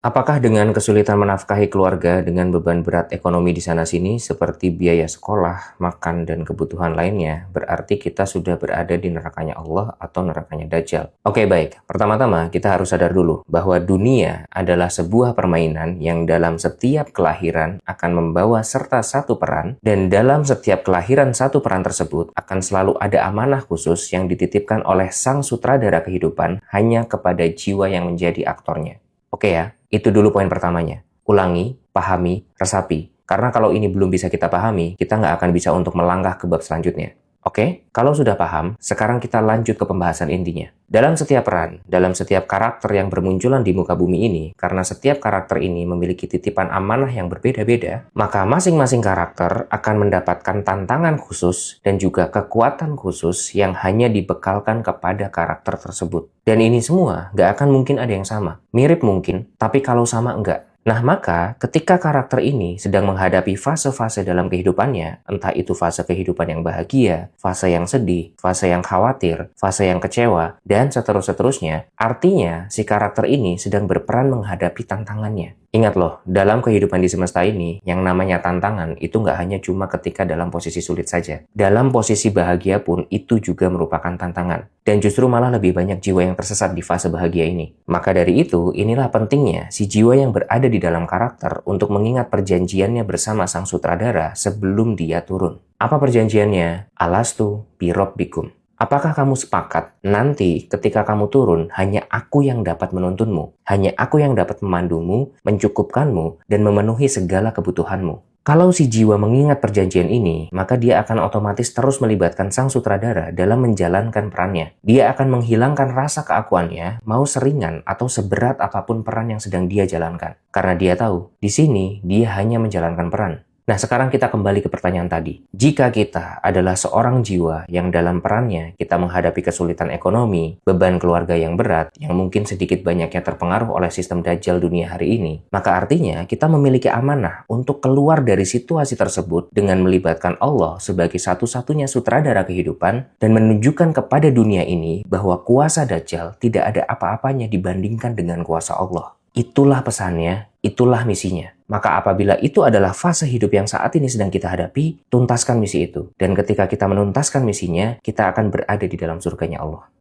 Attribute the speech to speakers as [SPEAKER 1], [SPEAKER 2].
[SPEAKER 1] Apakah dengan kesulitan menafkahi keluarga dengan beban berat ekonomi di sana-sini seperti biaya sekolah, makan, dan kebutuhan lainnya, berarti kita sudah berada di nerakanya Allah atau nerakanya Dajjal? Oke, baik. Pertama-tama, kita harus sadar dulu bahwa dunia adalah sebuah permainan yang dalam setiap kelahiran akan membawa serta satu peran, dan dalam setiap kelahiran satu peran tersebut akan selalu ada amanah khusus yang dititipkan oleh sang sutradara kehidupan hanya kepada jiwa yang menjadi aktornya. Oke ya, itu dulu poin pertamanya. Ulangi, pahami, resapi. Karena kalau ini belum bisa kita pahami, kita nggak akan bisa untuk melangkah ke bab selanjutnya. Oke, kalau sudah paham, sekarang kita lanjut ke pembahasan intinya. Dalam setiap peran, dalam setiap karakter yang bermunculan di muka bumi ini, karena setiap karakter ini memiliki titipan amanah yang berbeda-beda, maka masing-masing karakter akan mendapatkan tantangan khusus dan juga kekuatan khusus yang hanya dibekalkan kepada karakter tersebut. Dan ini semua nggak akan mungkin ada yang sama. Mirip mungkin, tapi kalau sama enggak. Nah, maka ketika karakter ini sedang menghadapi fase-fase dalam kehidupannya, entah itu fase kehidupan yang bahagia, fase yang sedih, fase yang khawatir, fase yang kecewa, dan seterusnya, artinya si karakter ini sedang berperan menghadapi tantangannya. Ingat loh, dalam kehidupan di semesta ini, yang namanya tantangan itu nggak hanya cuma ketika dalam posisi sulit saja. Dalam posisi bahagia pun itu juga merupakan tantangan. Dan justru malah lebih banyak jiwa yang tersesat di fase bahagia ini. Maka dari itu, inilah pentingnya si jiwa yang berada di dalam karakter untuk mengingat perjanjiannya bersama sang sutradara sebelum dia turun. Apa perjanjiannya? Alastu birabbikum. Apakah kamu sepakat nanti ketika kamu turun hanya aku yang dapat menuntunmu, hanya aku yang dapat memandumu, mencukupkanmu, dan memenuhi segala kebutuhanmu? Kalau si jiwa mengingat perjanjian ini, maka dia akan otomatis terus melibatkan sang sutradara dalam menjalankan perannya. Dia akan menghilangkan rasa keakuannya, mau seringan atau seberat apapun peran yang sedang dia jalankan. Karena dia tahu, di sini dia hanya menjalankan peran. Nah, sekarang kita kembali ke pertanyaan tadi. Jika kita adalah seorang jiwa yang dalam perannya kita menghadapi kesulitan ekonomi, beban keluarga yang berat, yang mungkin sedikit banyaknya terpengaruh oleh sistem dajjal dunia hari ini, maka artinya kita memiliki amanah untuk keluar dari situasi tersebut dengan melibatkan Allah sebagai satu-satunya sutradara kehidupan dan menunjukkan kepada dunia ini bahwa kuasa dajjal tidak ada apa-apanya dibandingkan dengan kuasa Allah. Itulah pesannya, itulah misinya. Maka apabila itu adalah fase hidup yang saat ini sedang kita hadapi, tuntaskan misi itu. Dan ketika kita menuntaskan misinya, kita akan berada di dalam surganya Allah.